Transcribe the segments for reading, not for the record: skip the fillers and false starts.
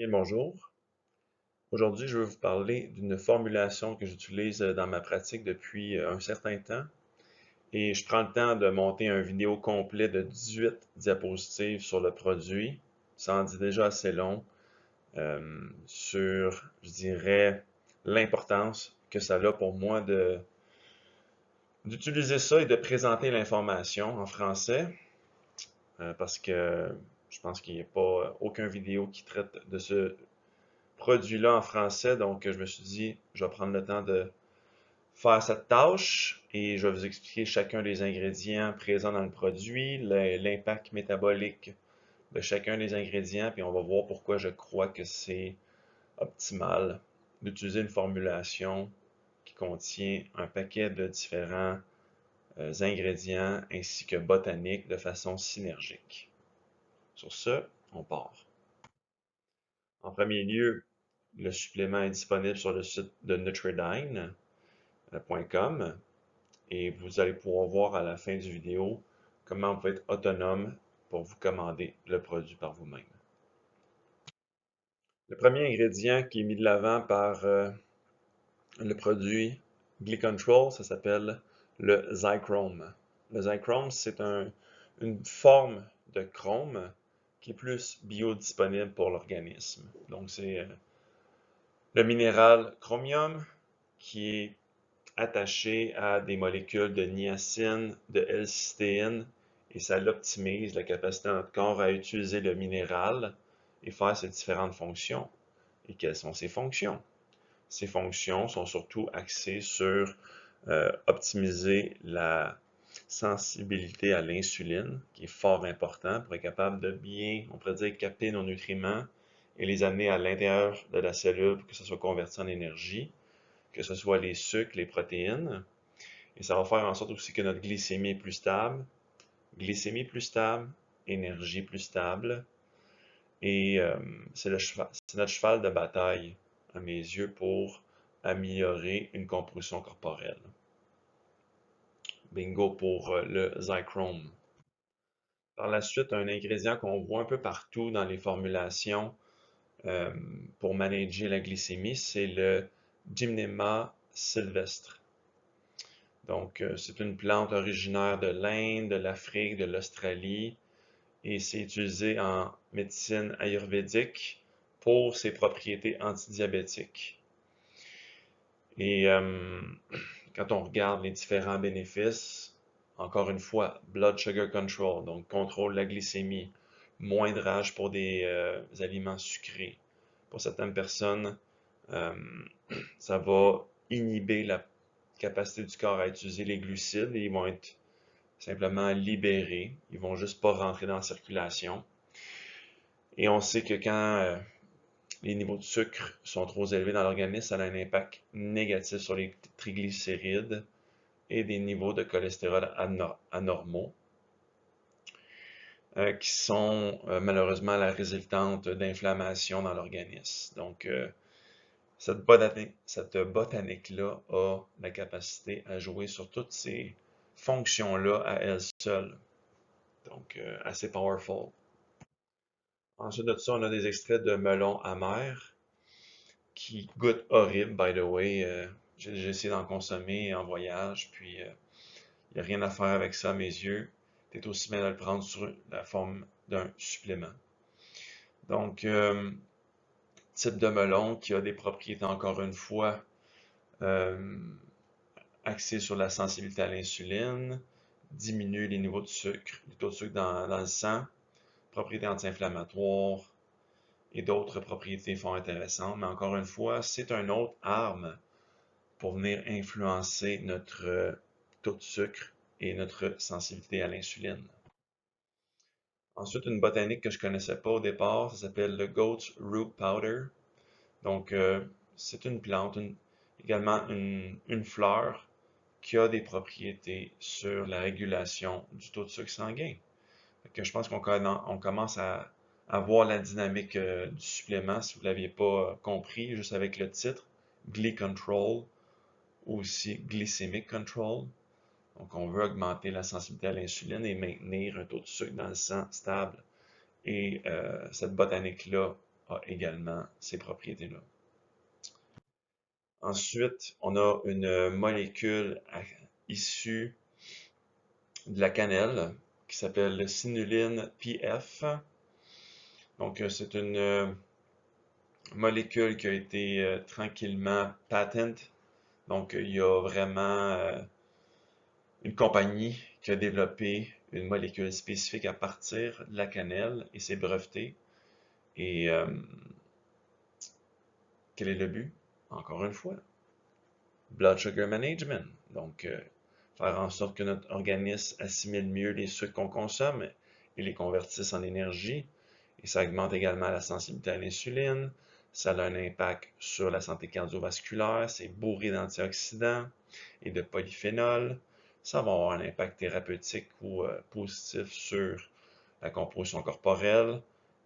Bien, bonjour. Aujourd'hui, je veux vous parler d'une formulation que j'utilise dans ma pratique depuis un certain temps. Et je prends le temps de monter une vidéo complet de 18 diapositives sur le produit. Ça en dit déjà assez long sur, je dirais, l'importance que ça a pour moi d'utiliser ça et de présenter l'information en français. Parce que je pense qu'il n'y a pas aucune vidéo qui traite de ce produit-là en français. Donc, je me suis dit, je vais prendre le temps de faire cette tâche et je vais vous expliquer chacun des ingrédients présents dans le produit, l'impact métabolique de chacun des ingrédients, puis on va voir pourquoi je crois que c'est optimal d'utiliser une formulation qui contient un paquet de différents ingrédients ainsi que botaniques de façon synergique. Sur ce, on part. En premier lieu, le supplément est disponible sur le site de Nutridyne.com et vous allez pouvoir voir à la fin du vidéo comment vous pouvez être autonome pour vous commander le produit par vous-même. Le premier ingrédient qui est mis de l'avant par le produit GlyControl, ça s'appelle le Zychrome. Le Zychrome, c'est une forme de chrome qui est plus biodisponible pour l'organisme. Donc, c'est le minéral chromium qui est attaché à des molécules de niacine, de L-cystéine, et ça optimise la capacité de notre corps à utiliser le minéral et faire ses différentes fonctions. Et quelles sont ces fonctions? Ces fonctions sont surtout axées sur optimiser la sensibilité à l'insuline, qui est fort important pour être capable de bien, on pourrait dire, capter nos nutriments et les amener à l'intérieur de la cellule pour que ça soit converti en énergie, que ce soit les sucres, les protéines. Et ça va faire en sorte aussi que notre glycémie est plus stable. Glycémie plus stable, énergie plus stable. Et c'est notre cheval de bataille, à mes yeux, pour améliorer une composition corporelle. Bingo pour le Zychrome. Par la suite, un ingrédient qu'on voit un peu partout dans les formulations euh, pour manager la glycémie, c'est le Gymnema sylvestre. Donc, c'est une plante originaire de l'Inde, de l'Afrique, de l'Australie, et c'est utilisé en médecine ayurvédique pour ses propriétés antidiabétiques. Et quand on regarde les différents bénéfices, encore une fois, blood sugar control, donc contrôle la glycémie, moindre âge pour des aliments sucrés. Pour certaines personnes, euh, ça va inhiber la capacité du corps à utiliser les glucides et ils vont être simplement libérés. Ils vont juste pas rentrer dans la circulation. Et on sait que quand les niveaux de sucre sont trop élevés dans l'organisme, ça a un impact négatif sur les triglycérides et des niveaux de cholestérol anormaux, qui sont malheureusement la résultante d'inflammation dans l'organisme. Donc, cette botanique-là a la capacité à jouer sur toutes ces fonctions-là à elle seule. Donc, assez powerful. Ensuite de ça, on a des extraits de melon amer qui goûtent horrible, by the way. J'ai essayé d'en consommer en voyage, puis il n'y a rien à faire avec ça à mes yeux. C'est aussi bien de le prendre sous la forme d'un supplément. Donc, type de melon qui a des propriétés, encore une fois, euh, axées sur la sensibilité à l'insuline, diminue les niveaux de sucre, les taux de sucre dans le sang, propriétés anti-inflammatoires et d'autres propriétés fort intéressantes. Mais encore une fois, c'est une autre arme pour venir influencer notre taux de sucre et notre sensibilité à l'insuline. Ensuite, une botanique que je ne connaissais pas au départ, ça s'appelle le Goat's Root Powder. Donc, c'est une plante, également une fleur qui a des propriétés sur la régulation du taux de sucre sanguin. Que je pense qu'on commence à voir la dynamique du supplément, si vous ne l'aviez pas compris, juste avec le titre, GlyControl, ou aussi Glycemic Control. Donc, on veut augmenter la sensibilité à l'insuline et maintenir un taux de sucre dans le sang stable. Et cette botanique-là a également ces propriétés-là. Ensuite, on a une molécule issue de la cannelle qui s'appelle cinuline PF. Donc, c'est une molécule qui a été tranquillement patent. Donc, il y a vraiment une compagnie qui a développé une molécule spécifique à partir de la cannelle et c'est breveté. Et quel est le but? Encore une fois, blood sugar management. Donc, faire en sorte que notre organisme assimile mieux les sucres qu'on consomme et les convertisse en énergie. Et ça augmente également la sensibilité à l'insuline. Ça a un impact sur la santé cardiovasculaire. C'est bourré d'antioxydants et de polyphénols. Ça va avoir un impact thérapeutique ou positif sur la composition corporelle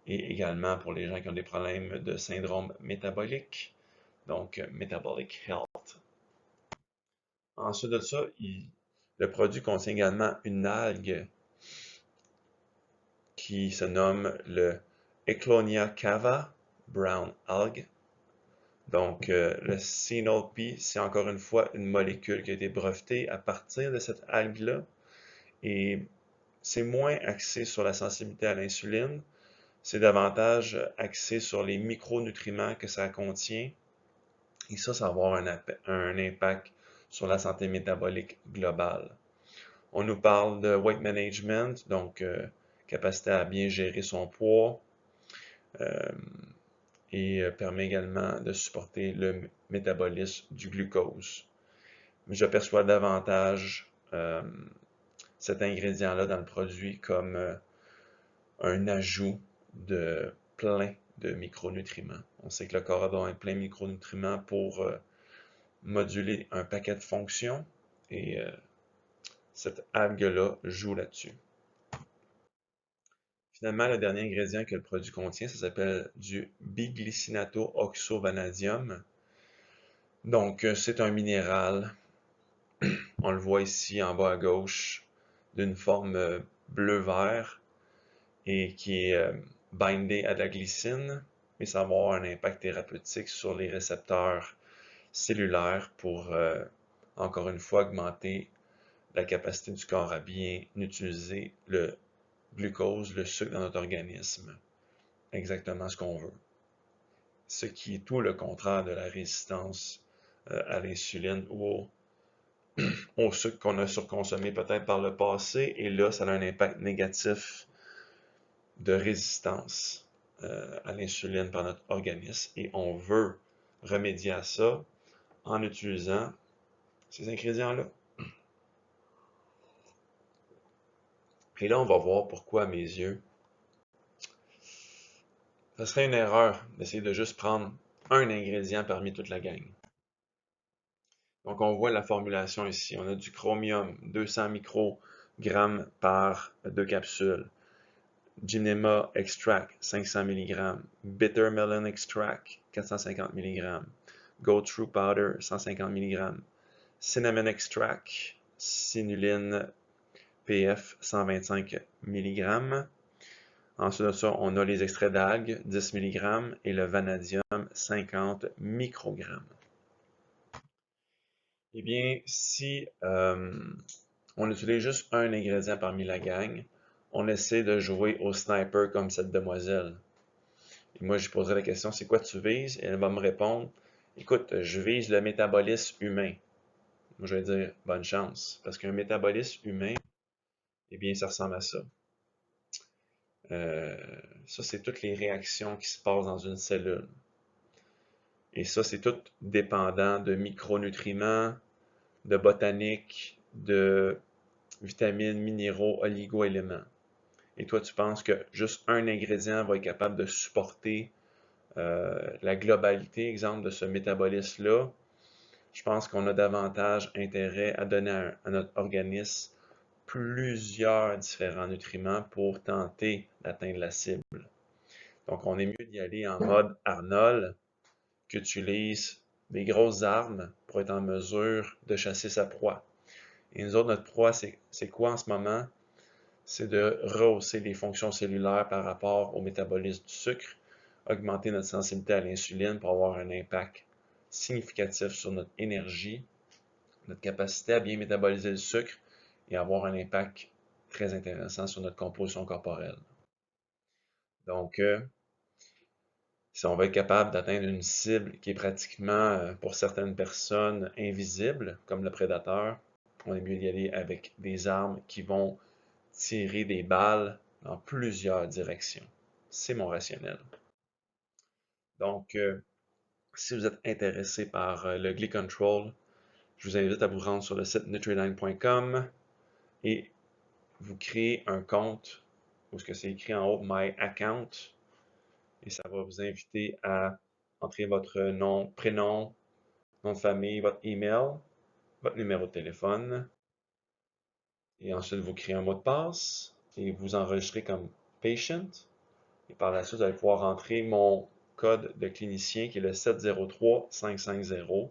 et également pour les gens qui ont des problèmes de syndrome métabolique, donc metabolic health. Ensuite de ça, le produit contient également une algue qui se nomme le Ecklonia cava brown algue. Donc, le CNOP, c'est encore une fois une molécule qui a été brevetée à partir de cette algue-là. Et c'est moins axé sur la sensibilité à l'insuline, c'est davantage axé sur les micronutriments que ça contient. Et ça va avoir un impact sur la santé métabolique globale. On nous parle de weight management, donc capacité à bien gérer son poids, et permet également de supporter le métabolisme du glucose. J'aperçois davantage cet ingrédient-là dans le produit comme un ajout de plein de micronutriments. On sait que le corps a besoin de plein de micronutriments pour moduler un paquet de fonctions et cette algue-là joue là-dessus. Finalement, le dernier ingrédient que le produit contient, ça s'appelle du biglycinato-oxovanadium. Donc, c'est un minéral, on le voit ici en bas à gauche, d'une forme bleu-vert et qui est bindé à de la glycine, mais ça va avoir un impact thérapeutique sur les récepteurs cellulaires pour, encore une fois, augmenter la capacité du corps à bien utiliser le glucose, le sucre dans notre organisme. Exactement ce qu'on veut. Ce qui est tout le contraire de la résistance à l'insuline ou au sucre qu'on a surconsommé peut-être par le passé. Et là, ça a un impact négatif de résistance à l'insuline par notre organisme. Et on veut remédier à ça en utilisant ces ingrédients-là. Et là, on va voir pourquoi, à mes yeux, ça serait une erreur d'essayer de juste prendre un ingrédient parmi toute la gang. Donc, on voit la formulation ici. On a du chromium, 200 microgrammes par 2 capsules. Gymnema Extract, 500 mg. Bitter Melon Extract, 450 mg. Go Through Powder, 150 mg. Cinnamon Extract, cinuline PF, 125 mg. Ensuite de ça, on a les extraits d'algues, 10 mg, et le vanadium, 50 microgrammes. Eh bien, si on utilise juste un ingrédient parmi la gang, on essaie de jouer au sniper comme cette demoiselle. Et moi, je lui poserai la question, c'est quoi tu vises? Et elle va me répondre, écoute, je vise le métabolisme humain. Moi, je vais dire, bonne chance, parce qu'un métabolisme humain, eh bien, ça ressemble à ça. Ça, c'est toutes les réactions qui se passent dans une cellule. Et ça, c'est tout dépendant de micronutriments, de botanique, de vitamines, minéraux, oligo-éléments. Et toi, tu penses que juste un ingrédient va être capable de supporter la globalité, exemple, de ce métabolisme-là. Je pense qu'on a davantage intérêt à donner à notre organisme plusieurs différents nutriments pour tenter d'atteindre la cible. Donc, on est mieux d'y aller en mode Arnold, qui utilise des grosses armes pour être en mesure de chasser sa proie. Et nous autres, notre proie, c'est quoi en ce moment? C'est de rehausser les fonctions cellulaires par rapport au métabolisme du sucre augmenter notre sensibilité à l'insuline pour avoir un impact significatif sur notre énergie, notre capacité à bien métaboliser le sucre et avoir un impact très intéressant sur notre composition corporelle. Donc, si on va être capable d'atteindre une cible qui est pratiquement, pour certaines personnes, invisible, comme le prédateur, on est mieux d'y aller avec des armes qui vont tirer des balles dans plusieurs directions. C'est mon rationnel. Donc, si vous êtes intéressé par le GlyControl, je vous invite à vous rendre sur le site Nutri9.com et vous créez un compte où c'est écrit en haut My Account et ça va vous inviter à entrer votre nom, prénom, nom de famille, votre email, votre numéro de téléphone et ensuite vous créez un mot de passe et vous enregistrez comme patient et par la suite vous allez pouvoir entrer mon code de clinicien qui est le 703550.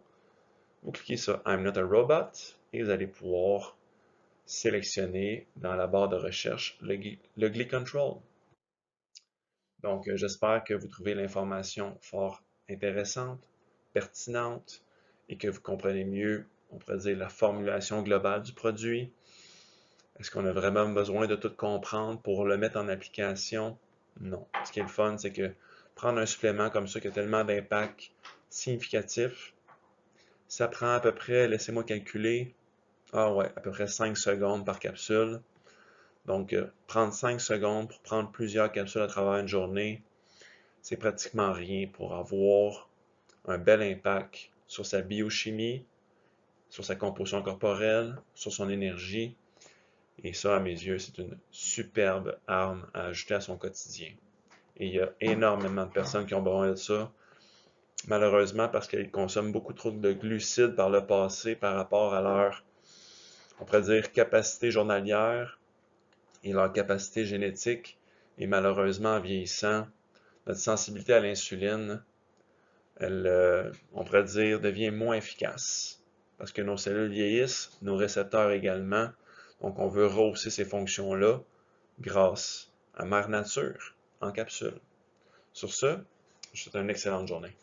Vous cliquez sur I'm not a robot et vous allez pouvoir sélectionner dans la barre de recherche le GlyControl. Donc, j'espère que vous trouvez l'information fort intéressante, pertinente et que vous comprenez mieux, on pourrait dire, la formulation globale du produit. Est-ce qu'on a vraiment besoin de tout comprendre pour le mettre en application? Non. Ce qui est le fun, c'est que prendre un supplément comme ça qui a tellement d'impact significatif, ça prend à peu près, laissez-moi calculer, à peu près 5 secondes par capsule. Donc, prendre 5 secondes pour prendre plusieurs capsules à travers une journée, c'est pratiquement rien pour avoir un bel impact sur sa biochimie, sur sa composition corporelle, sur son énergie. Et ça, à mes yeux, c'est une superbe arme à ajouter à son quotidien. Et il y a énormément de personnes qui ont besoin de ça, malheureusement parce qu'elles consomment beaucoup trop de glucides par le passé par rapport à leur, on pourrait dire, capacité journalière et leur capacité génétique. Et malheureusement, en vieillissant, notre sensibilité à l'insuline, elle, on pourrait dire, devient moins efficace. Parce que nos cellules vieillissent, nos récepteurs également. Donc, on veut rehausser ces fonctions-là grâce à Mère Nature en capsule. Sur ce, je vous souhaite une excellente journée.